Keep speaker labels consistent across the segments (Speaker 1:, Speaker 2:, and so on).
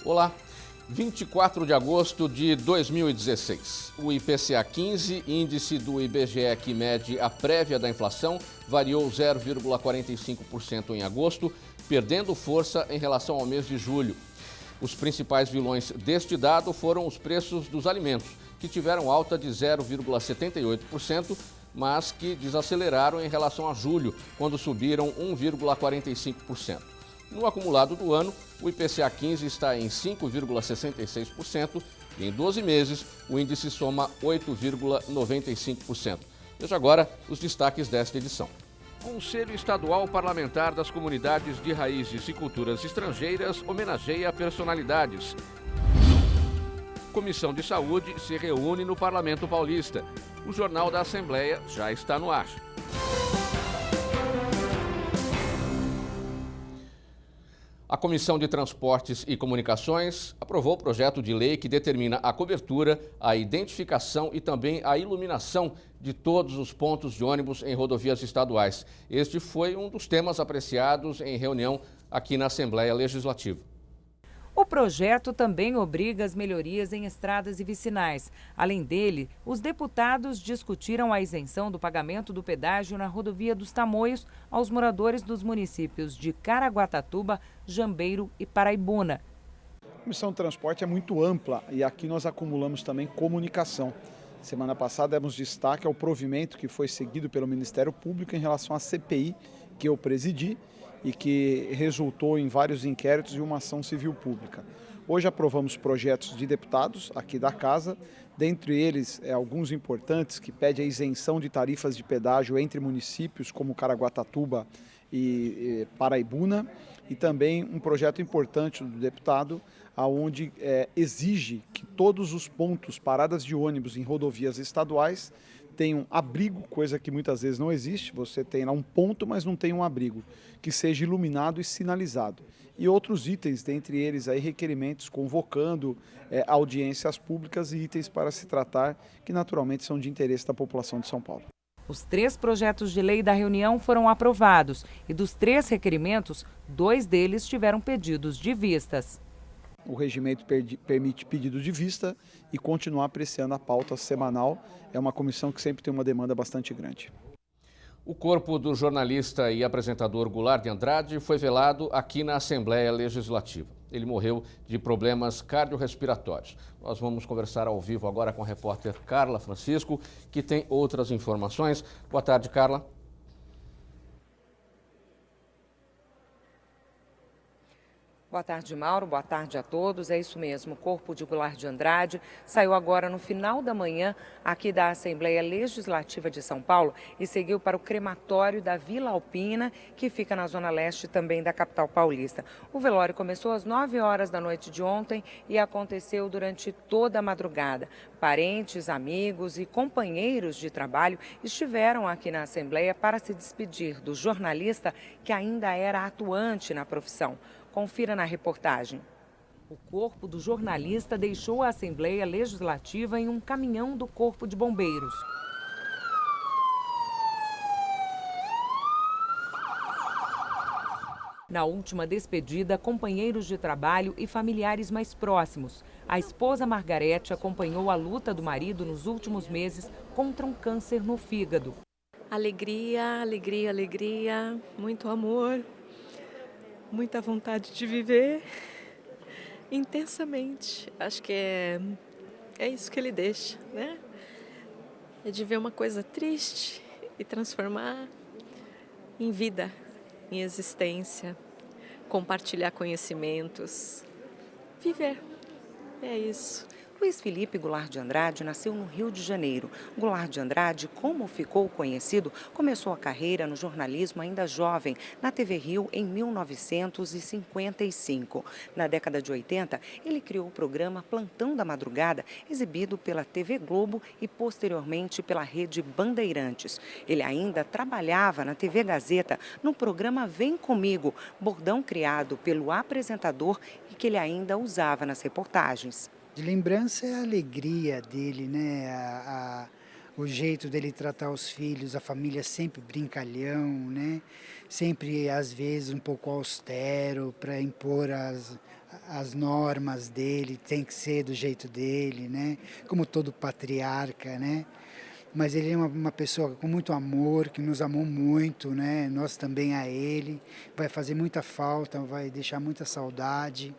Speaker 1: Olá, 24 de agosto de 2016. O IPCA 15, índice do IBGE que mede a prévia da inflação, variou 0,45% em agosto, perdendo força em relação ao mês de julho. Os principais vilões deste dado foram os preços dos alimentos, que tiveram alta de 0,78%, mas que desaceleraram em relação a julho, quando subiram 1,45%. No acumulado do ano, o IPCA 15 está em 5,66% e em 12 meses o índice soma 8,95%. Veja agora os destaques desta edição. Conselho Estadual Parlamentar das Comunidades de Raízes e Culturas Estrangeiras homenageia personalidades. Comissão de Saúde se reúne no Parlamento Paulista. O Jornal da Assembleia já está no ar. A Comissão de Transportes e Comunicações aprovou o projeto de lei que determina a cobertura, a identificação e também a iluminação de todos os pontos de ônibus em rodovias estaduais. Este foi um dos temas apreciados em reunião aqui na Assembleia Legislativa.
Speaker 2: O projeto também obriga as melhorias em estradas e vicinais. Além dele, os deputados discutiram a isenção do pagamento do pedágio na rodovia dos Tamoios aos moradores dos municípios de Caraguatatuba, Jambeiro e Paraibuna.
Speaker 3: A Comissão de Transporte é muito ampla e aqui nós acumulamos também comunicação. Semana passada demos destaque ao provimento que foi seguido pelo Ministério Público em relação à CPI que eu presidi e que resultou em vários inquéritos e uma ação civil pública. Hoje aprovamos projetos de deputados aqui da Casa, dentre eles alguns importantes que pedem a isenção de tarifas de pedágio entre municípios como Caraguatatuba e Paraibuna, e também um projeto importante do deputado, onde exige que todos os pontos, paradas de ônibus em rodovias estaduais, tenham abrigo, coisa que muitas vezes não existe. Você tem lá um ponto, mas não tem um abrigo, que seja iluminado e sinalizado. E outros itens, dentre eles aí requerimentos convocando audiências públicas e itens para se tratar, que naturalmente são de interesse da população de São Paulo.
Speaker 2: Os 3 projetos de lei da reunião foram aprovados e dos 3 requerimentos, 2 deles tiveram pedidos de vistas.
Speaker 3: O regimento permite pedido de vista e continuar apreciando a pauta semanal. É uma comissão que sempre tem uma demanda bastante grande.
Speaker 1: O corpo do jornalista e apresentador Goulart de Andrade foi velado aqui na Assembleia Legislativa. Ele morreu de problemas cardiorrespiratórios. Nós vamos conversar ao vivo agora com a repórter Carla Francisco, que tem outras informações. Boa tarde, Carla.
Speaker 4: Boa tarde, Mauro. Boa tarde a todos. É isso mesmo. O corpo de Goulart de Andrade saiu agora no final da manhã aqui da Assembleia Legislativa de São Paulo e seguiu para o crematório da Vila Alpina, que fica na zona leste também da capital paulista. O velório começou às 9 horas da noite de ontem e aconteceu durante toda a madrugada. Parentes, amigos e companheiros de trabalho estiveram aqui na Assembleia para se despedir do jornalista que ainda era atuante na profissão. Confira na reportagem.
Speaker 2: O corpo do jornalista deixou a Assembleia Legislativa em um caminhão do Corpo de Bombeiros. Na última despedida, companheiros de trabalho e familiares mais próximos. A esposa Margarete acompanhou a luta do marido nos últimos meses contra um câncer no fígado.
Speaker 5: Alegria, alegria, alegria, muito amor. Muita vontade de viver intensamente. Acho que é isso que ele deixa, né? É de ver uma coisa triste e transformar em vida, em existência, compartilhar conhecimentos, viver. É isso.
Speaker 4: Luiz Felipe Goulart de Andrade nasceu no Rio de Janeiro. Goulart de Andrade, como ficou conhecido, começou a carreira no jornalismo ainda jovem, na TV Rio em 1955. Na década de 80, ele criou o programa Plantão da Madrugada, exibido pela TV Globo e posteriormente pela Rede Bandeirantes. Ele ainda trabalhava na TV Gazeta, no programa Vem Comigo, bordão criado pelo apresentador e que ele ainda usava nas reportagens.
Speaker 6: De lembrança é a alegria dele, né? O jeito dele tratar os filhos, a família sempre brincalhão, né? Sempre, às vezes, um pouco austero para impor as normas dele, tem que ser do jeito dele, né? Como todo patriarca, né? Mas ele é uma pessoa com muito amor, que nos amou muito, né? Nós também a ele. Vai fazer muita falta, vai deixar muita saudade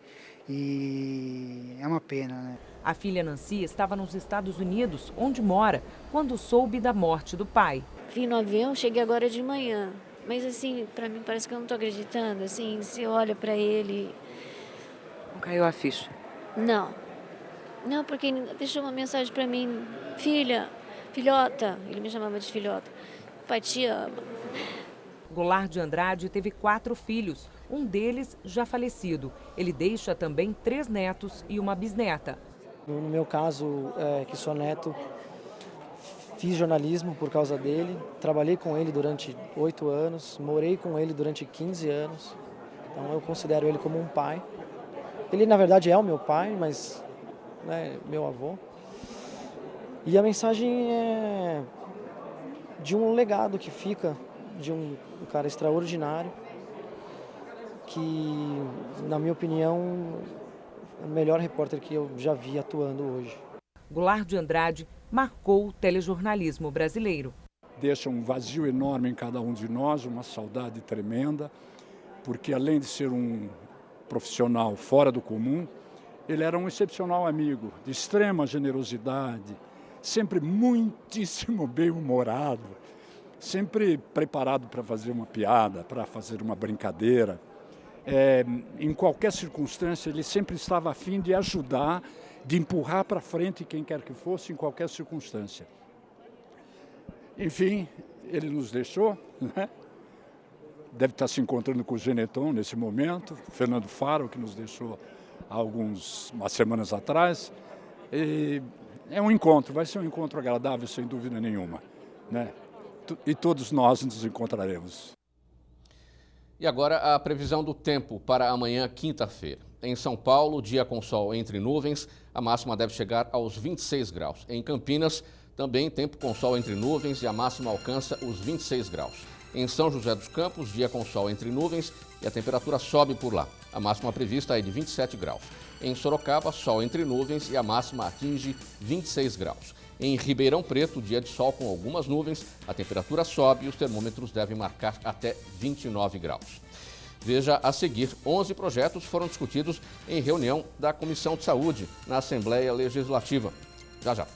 Speaker 6: e é uma pena, né?
Speaker 2: A filha Nancy estava nos Estados Unidos, onde mora, quando soube da morte do pai.
Speaker 7: Vim no avião, cheguei agora de manhã. Mas assim, para mim parece que eu não estou acreditando. Assim, você olha para ele...
Speaker 4: Não caiu a ficha?
Speaker 7: Não. Não, porque ele deixou uma mensagem para mim. Filha, filhota. Ele me chamava de filhota. Pai te ama.
Speaker 2: Goulart de Andrade teve 4 filhos, um deles já falecido. Ele deixa também 3 netos e uma bisneta.
Speaker 8: No meu caso, que sou neto, fiz jornalismo por causa dele, trabalhei com ele durante 8 anos, morei com ele durante 15 anos, então eu considero ele como um pai. Ele, na verdade, é o meu pai, mas meu avô. E a mensagem é de um legado que fica, de um cara extraordinário, que, na minha opinião, é o melhor repórter que eu já vi atuando hoje.
Speaker 2: Goulart de Andrade marcou o telejornalismo brasileiro.
Speaker 9: Deixa um vazio enorme em cada um de nós, uma saudade tremenda, porque além de ser um profissional fora do comum, ele era um excepcional amigo, de extrema generosidade, sempre muitíssimo bem-humorado, sempre preparado para fazer uma piada, para fazer uma brincadeira. Em qualquer circunstância, ele sempre estava a fim de ajudar, de empurrar para frente quem quer que fosse, em qualquer circunstância. Enfim, ele nos deixou, né? Deve estar se encontrando com o Geneton nesse momento, Fernando Faro, que nos deixou há umas semanas atrás. E é um encontro, vai ser um encontro agradável, sem dúvida nenhuma, né? E todos nós nos encontraremos.
Speaker 1: E agora a previsão do tempo para amanhã, quinta-feira. Em São Paulo, dia com sol entre nuvens, a máxima deve chegar aos 26 graus. Em Campinas, também tempo com sol entre nuvens e a máxima alcança os 26 graus. Em São José dos Campos, dia com sol entre nuvens e a temperatura sobe por lá. A máxima prevista é de 27 graus. Em Sorocaba, sol entre nuvens e a máxima atinge 26 graus. Em Ribeirão Preto, dia de sol com algumas nuvens, a temperatura sobe e os termômetros devem marcar até 29 graus. Veja a seguir, 11 projetos foram discutidos em reunião da Comissão de Saúde na Assembleia Legislativa. Já, já.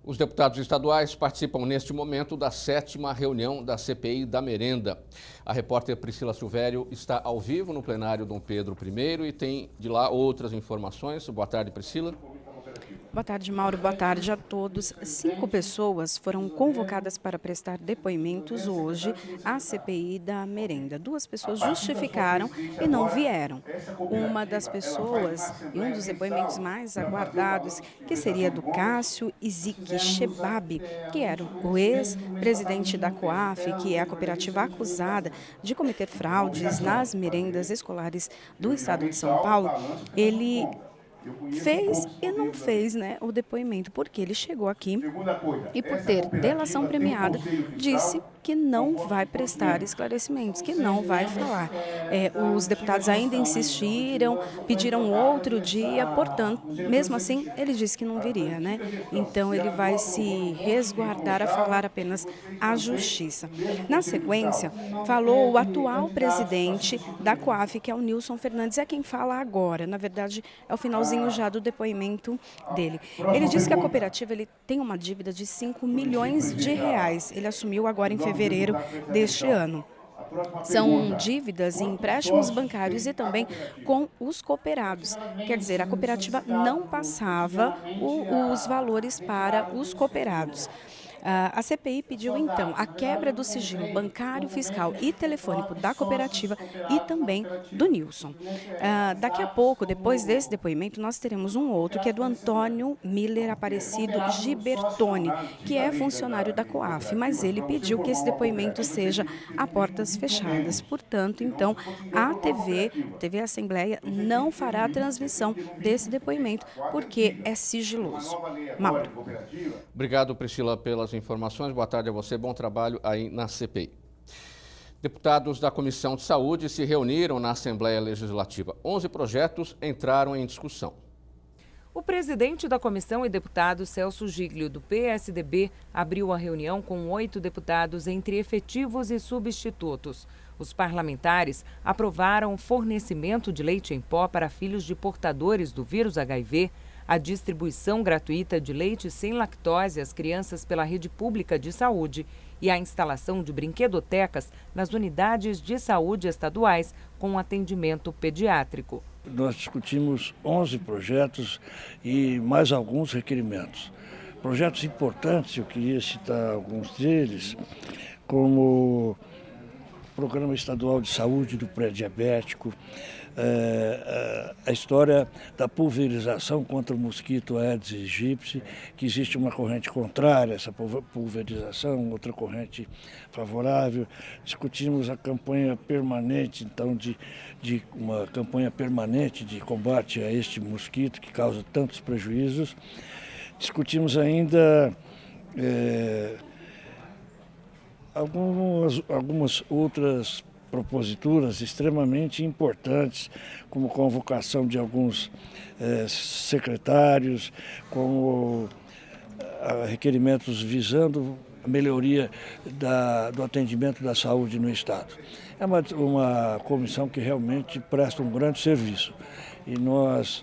Speaker 1: Os deputados estaduais participam neste momento da 7ª reunião da CPI da Merenda. A repórter Priscila Silvério está ao vivo no plenário Dom Pedro I e tem de lá outras informações. Boa tarde, Priscila.
Speaker 10: Boa tarde, Mauro. Boa tarde a todos. 5 pessoas foram convocadas para prestar depoimentos hoje à CPI da Merenda. 2 pessoas justificaram e não vieram. Uma das pessoas e um dos depoimentos mais aguardados, que seria do Cássio Izik Shebab, que era o ex-presidente da COAF, que é a cooperativa acusada de cometer fraudes nas merendas escolares do estado de São Paulo. Ele fez e não fez, né, o depoimento, porque ele chegou aqui e, por ter delação premiada, disse que não vai prestar esclarecimentos, que não vai falar. Os deputados ainda insistiram, pediram outro dia, portanto, mesmo assim, ele disse que não viria, né? Então, ele vai se resguardar a falar apenas a justiça. Na sequência, falou o atual presidente da COAF, que é o Nilson Fernandes, é quem fala agora. Na verdade, é o finalzinho já do depoimento dele. Ele disse que a cooperativa tem uma dívida de 5 milhões de reais. Ele assumiu agora em fevereiro deste ano. São dívidas e empréstimos bancários e também com os cooperados. Quer dizer, a cooperativa não passava os valores para os cooperados. A CPI pediu, então, a quebra do sigilo bancário, fiscal e telefônico da cooperativa e também do Nilson. Daqui a pouco, depois desse depoimento, nós teremos um outro, que é do Antônio Miller Aparecido Gibertoni, que é funcionário da COAF, mas ele pediu que esse depoimento seja a portas fechadas. Portanto, então, a TV Assembleia não fará a transmissão desse depoimento, porque é sigiloso. Mauro.
Speaker 1: Obrigado, Priscila, pelas informações. Boa tarde a você. Bom trabalho aí na CPI. Deputados da Comissão de Saúde se reuniram na Assembleia Legislativa. 11 projetos entraram em discussão.
Speaker 2: O presidente da comissão e deputado Celso Giglio, do PSDB, abriu a reunião com 8 deputados entre efetivos e substitutos. Os parlamentares aprovaram o fornecimento de leite em pó para filhos de portadores do vírus HIV, a distribuição gratuita de leite sem lactose às crianças pela rede pública de saúde e a instalação de brinquedotecas nas unidades de saúde estaduais com atendimento pediátrico.
Speaker 11: Nós discutimos 11 projetos e mais alguns requerimentos. Projetos importantes, eu queria citar alguns deles, como o Programa Estadual de Saúde do Pré-Diabético, a história da pulverização contra o mosquito Aedes aegypti, que existe uma corrente contrária a essa pulverização, outra corrente favorável. Discutimos a campanha permanente, então, uma campanha permanente de combate a este mosquito que causa tantos prejuízos. Discutimos ainda algumas outras proposituras extremamente importantes, como convocação de alguns secretários, como requerimentos visando a melhoria do atendimento da saúde no Estado. É uma comissão que realmente presta um grande serviço e nós,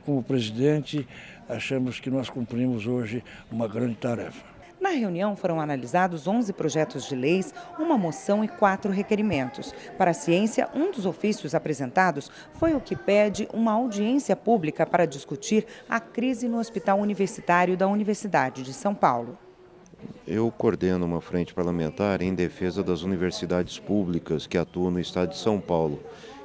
Speaker 11: como presidente, achamos que nós cumprimos hoje uma grande tarefa.
Speaker 12: Na reunião foram analisados 11 projetos de leis, uma moção e 4 requerimentos. Para a ciência, um dos ofícios apresentados foi o que pede uma audiência pública para discutir a crise no Hospital Universitário da Universidade de São Paulo.
Speaker 13: Eu coordeno uma frente parlamentar em defesa das universidades públicas que atuam no estado de São Paulo.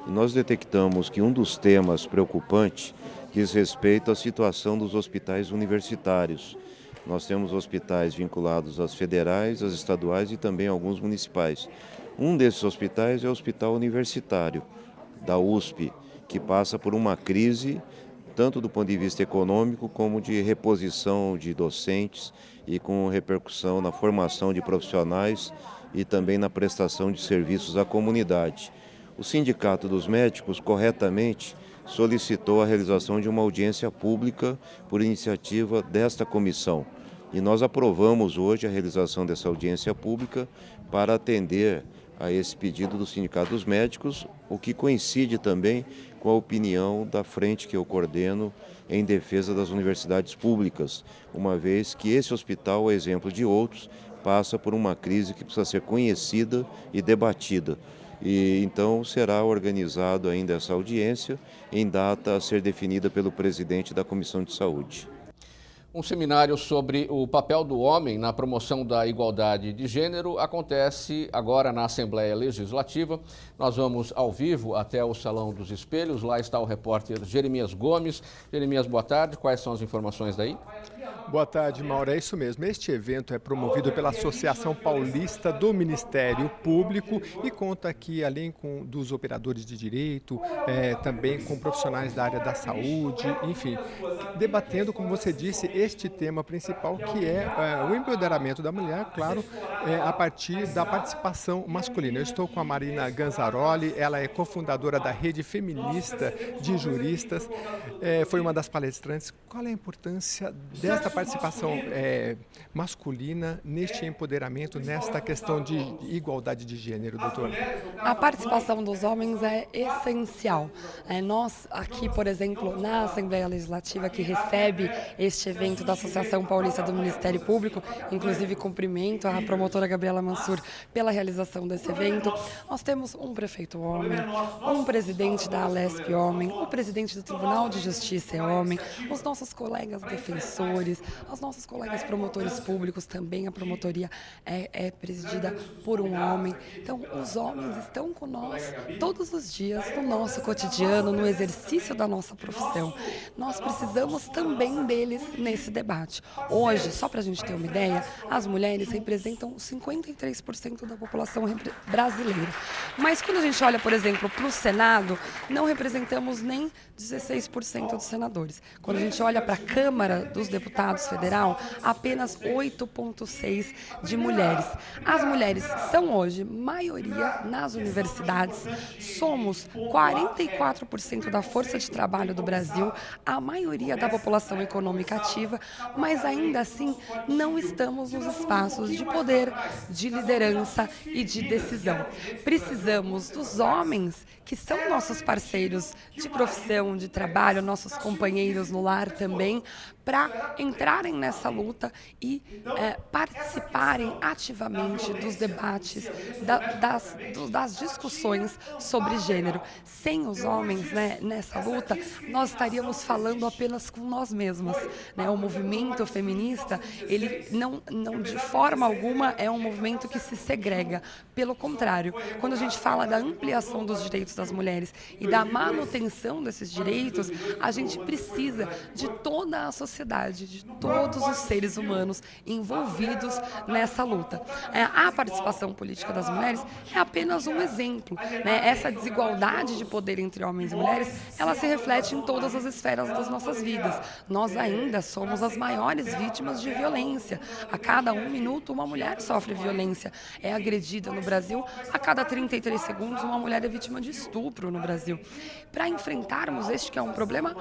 Speaker 13: E nós detectamos que um dos temas preocupantes diz respeito à situação dos hospitais universitários. Nós temos hospitais vinculados às federais, às estaduais e também alguns municipais. Um desses hospitais é o Hospital Universitário da USP, que passa por uma crise, tanto do ponto de vista econômico como de reposição de docentes e com repercussão na formação de profissionais e também na prestação de serviços à comunidade. O Sindicato dos Médicos, corretamente, solicitou a realização de uma audiência pública por iniciativa desta comissão. E nós aprovamos hoje a realização dessa audiência pública para atender a esse pedido do Sindicato dos Médicos, o que coincide também com a opinião da frente que eu coordeno em defesa das universidades públicas, uma vez que esse hospital, a exemplo de outros, passa por uma crise que precisa ser conhecida e debatida. E então será organizado ainda essa audiência em data a ser definida pelo presidente da Comissão de Saúde.
Speaker 1: Um seminário sobre o papel do homem na promoção da igualdade de gênero acontece agora na Assembleia Legislativa. Nós vamos ao vivo até o Salão dos Espelhos. Lá está o repórter Jeremias Gomes. Jeremias, boa tarde. Quais são as informações daí?
Speaker 14: Boa tarde, Mauro. É isso mesmo. Este evento é promovido pela Associação Paulista do Ministério Público e conta aqui, além dos operadores de direito, também com profissionais da área da saúde, enfim, debatendo, como você disse, este tema principal, que é o empoderamento da mulher, claro, a partir da participação masculina. Eu estou com a Marina Ganzaroli, ela é cofundadora da Rede Feminista de Juristas, foi uma das palestrantes. Qual é a importância desta participação masculina neste empoderamento, nesta questão de igualdade de gênero, doutora?
Speaker 15: A participação dos homens é essencial. Nós aqui, por exemplo, na Assembleia Legislativa, que recebe este evento da Associação Paulista do Ministério Público, inclusive cumprimento a promotora Gabriela Mansur pela realização desse evento, nós temos um prefeito homem, um presidente da Alesp homem, o presidente do Tribunal de Justiça é homem, os nossos colegas defensores, promotores, aos nossos colegas promotores públicos, também a promotoria é presidida por um homem. Então, os homens estão com nós todos os dias, no nosso cotidiano, no exercício da nossa profissão. Nós precisamos também deles nesse debate. Hoje, só para a gente ter uma ideia, as mulheres representam 53% da população brasileira. Mas quando a gente olha, por exemplo, para o Senado, não representamos nem 16% dos senadores. Quando a gente olha para a Câmara dos Deputados Federal, apenas 8,6% de mulheres. As mulheres são hoje maioria nas universidades. Somos 44% da força de trabalho do Brasil, a maioria da população econômica ativa, mas ainda assim não estamos nos espaços de poder, de liderança e de decisão. Precisamos dos homens, que são nossos parceiros de profissão, de trabalho, nossos companheiros no lar também, para entrarem nessa luta e participarem ativamente dos debates, das discussões sobre gênero. Sem os homens, né, nessa luta, nós estaríamos falando apenas com nós mesmas, né? O movimento feminista, ele não de forma alguma é um movimento que se segrega. Pelo contrário, quando a gente fala da ampliação dos direitos das mulheres e da manutenção desses direitos, a gente precisa de toda a sociedade, de todos os seres humanos envolvidos nessa luta. A participação política das mulheres é apenas um exemplo, né? Essa desigualdade de poder entre homens e mulheres, ela se reflete em todas as esferas das nossas vidas. Nós ainda somos as maiores vítimas de violência. A cada 1 minuto, uma mulher sofre violência, é agredida no Brasil. A cada 33 segundos, uma mulher é vítima de estupro no Brasil. Para enfrentarmos este que é um problema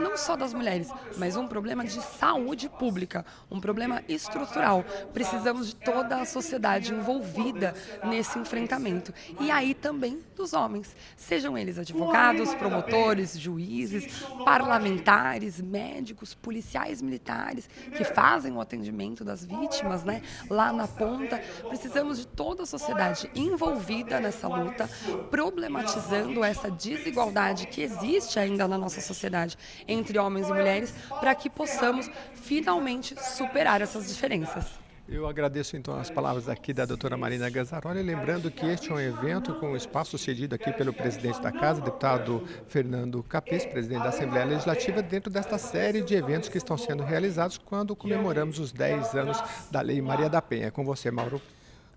Speaker 15: não só das mulheres, mas um problema de saúde pública, um problema estrutural. Precisamos de toda a sociedade envolvida nesse enfrentamento. E aí também dos homens, sejam eles advogados, promotores, juízes, parlamentares, médicos, policiais militares, que fazem o atendimento das vítimas, né, lá na ponta. Precisamos de toda a sociedade envolvida nessa luta, problematizando essa desigualdade que existe ainda na nossa sociedade entre homens e mulheres, para que possamos finalmente superar essas diferenças.
Speaker 14: Eu agradeço então as palavras aqui da doutora Marina Gazzaroli, lembrando que este é um evento com espaço cedido aqui pelo presidente da Casa, deputado Fernando Capês, presidente da Assembleia Legislativa, dentro desta série de eventos que estão sendo realizados quando comemoramos os 10 anos da Lei Maria da Penha. É com você, Mauro.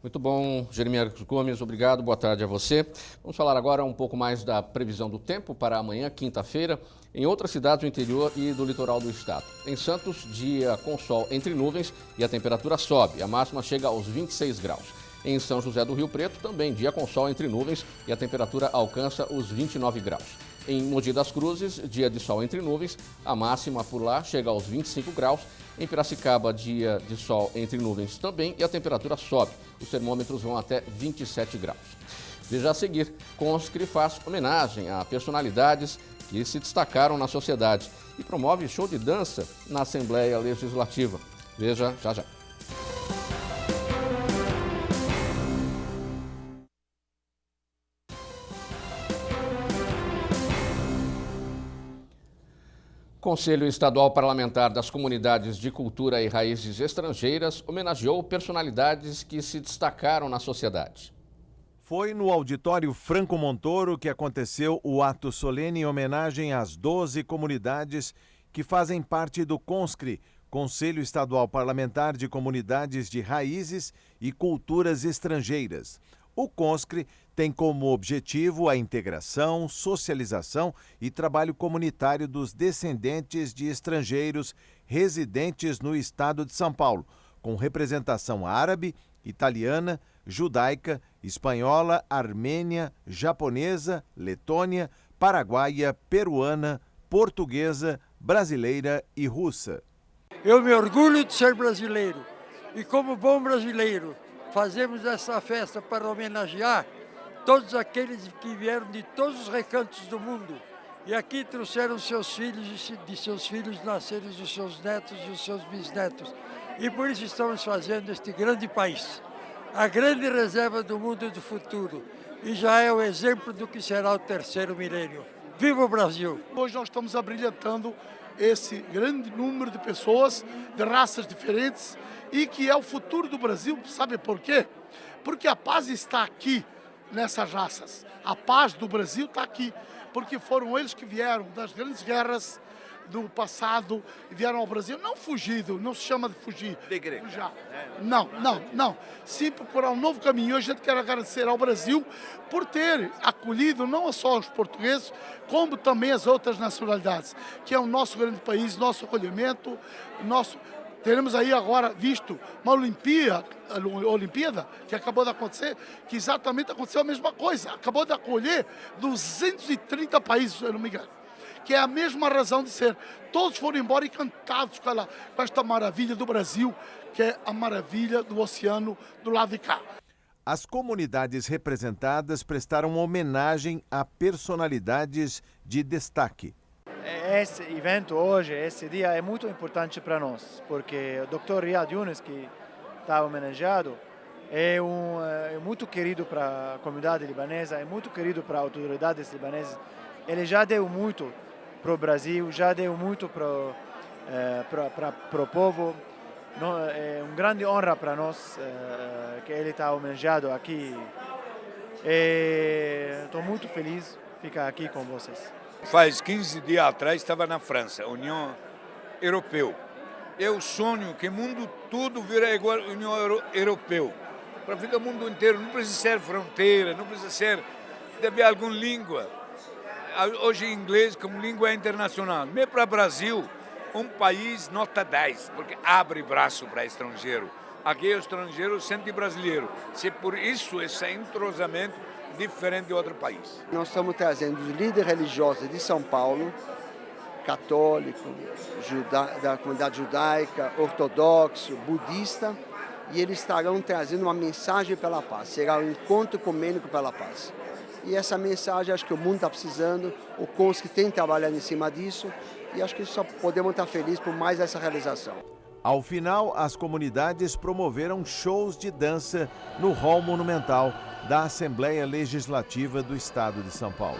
Speaker 1: Muito bom, Jeremias Gomes, obrigado, boa tarde a você. Vamos falar agora um pouco mais da previsão do tempo para amanhã, quinta-feira, em outras cidades do interior e do litoral do estado. Em Santos, dia com sol entre nuvens e a temperatura sobe, a máxima chega aos 26 graus. Em São José do Rio Preto, também dia com sol entre nuvens e a temperatura alcança os 29 graus. Em Mogi das Cruzes, dia de sol entre nuvens, a máxima por lá chega aos 25 graus. Em Piracicaba, dia de sol entre nuvens também e a temperatura sobe. Os termômetros vão até 27 graus. Veja a seguir, Conscri faz homenagem a personalidades que se destacaram na sociedade e promove show de dança na Assembleia Legislativa. Veja já já. O Conselho Estadual Parlamentar das Comunidades de Cultura e Raízes Estrangeiras homenageou personalidades que se destacaram na sociedade.
Speaker 16: Foi no auditório Franco Montoro que aconteceu o ato solene em homenagem às 12 comunidades que fazem parte do Conscri, Conselho Estadual Parlamentar de Comunidades de Raízes e Culturas Estrangeiras. O Conscri tem como objetivo a integração, socialização e trabalho comunitário dos descendentes de estrangeiros residentes no estado de São Paulo, com representação árabe, italiana, judaica, espanhola, armênia, japonesa, letônia, paraguaia, peruana, portuguesa, brasileira e russa.
Speaker 17: Eu me orgulho de ser brasileiro e, como bom brasileiro, fazemos essa festa para homenagear todos aqueles que vieram de todos os recantos do mundo e aqui trouxeram seus filhos e de seus filhos nasceram os seus netos e os seus bisnetos. E por isso estamos fazendo este grande país, a grande reserva do mundo do futuro, e já é o exemplo do que será o terceiro milênio. Viva o Brasil!
Speaker 18: Hoje nós estamos abrilhantando esse grande número de pessoas de raças diferentes e que é o futuro do Brasil. Sabe por quê? Porque a paz está aqui nessas raças. A paz do Brasil está aqui, porque foram eles que vieram das grandes guerras do passado e vieram ao Brasil, não fugido, não se chama de fugir. Não. Sim, procurar um novo caminho. Hoje a gente quer agradecer ao Brasil por ter acolhido não só os portugueses, como também as outras nacionalidades, que é o nosso grande país, nosso acolhimento, Teremos aí agora visto uma Olimpíada que acabou de acontecer, que exatamente aconteceu a mesma coisa. Acabou de acolher 230 países, se eu não me engano. Que é a mesma razão de ser. Todos foram embora encantados com esta maravilha do Brasil, que é a maravilha do oceano do lado de cá.
Speaker 16: As comunidades representadas prestaram homenagem a personalidades de destaque.
Speaker 19: Esse evento hoje, esse dia é muito importante para nós, porque o Dr. Riyad Yunus, que está homenageado, é muito querido para a comunidade libanesa, é muito querido para as autoridades libanesas. Ele já deu muito para o Brasil, já deu muito para o povo. É uma grande honra para nós que ele está homenageado aqui. Estou muito feliz de ficar aqui com vocês.
Speaker 20: Faz 15 dias atrás estava na França, União Europeia. Eu sonho que o mundo todo vira igual à União Europeia. Para ficar o mundo inteiro, não precisa ser fronteira, não precisa ser, deve haver alguma língua. Hoje inglês como língua internacional. Mesmo para o Brasil, um país nota 10, porque abre braço para estrangeiro. Aqui o estrangeiro sente brasileiro. Se por isso esse entrosamento diferente de outro país.
Speaker 21: Nós estamos trazendo os líderes religiosos de São Paulo, católico, da comunidade judaica, ortodoxo, budista, e eles estarão trazendo uma mensagem pela paz. Será um encontro ecumênico pela paz. E essa mensagem acho que o mundo está precisando, o CONSC tem trabalhado em cima disso, e acho que só podemos estar felizes por mais essa realização.
Speaker 16: Ao final, as comunidades promoveram shows de dança no hall monumental da Assembleia Legislativa do Estado de São Paulo.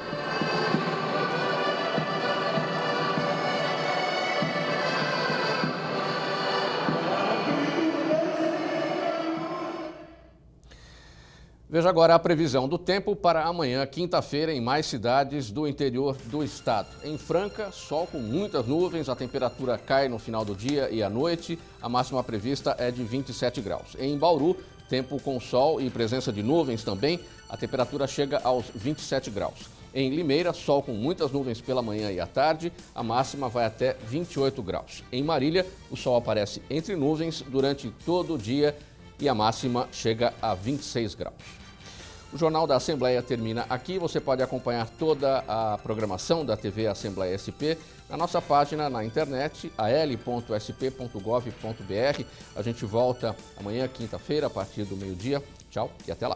Speaker 1: Veja agora a previsão do tempo para amanhã, quinta-feira, em mais cidades do interior do estado. Em Franca, sol com muitas nuvens, a temperatura cai no final do dia e à noite. A máxima prevista é de 27 graus. Em Bauru, tempo com sol e presença de nuvens também, a temperatura chega aos 27 graus. Em Limeira, sol com muitas nuvens pela manhã e à tarde, a máxima vai até 28 graus. Em Marília, o sol aparece entre nuvens durante todo o dia e a máxima chega a 26 graus. O Jornal da Assembleia termina aqui. Você pode acompanhar toda a programação da TV Assembleia SP na nossa página na internet, al.sp.gov.br. A gente volta amanhã, quinta-feira, a partir do meio-dia. Tchau e até lá.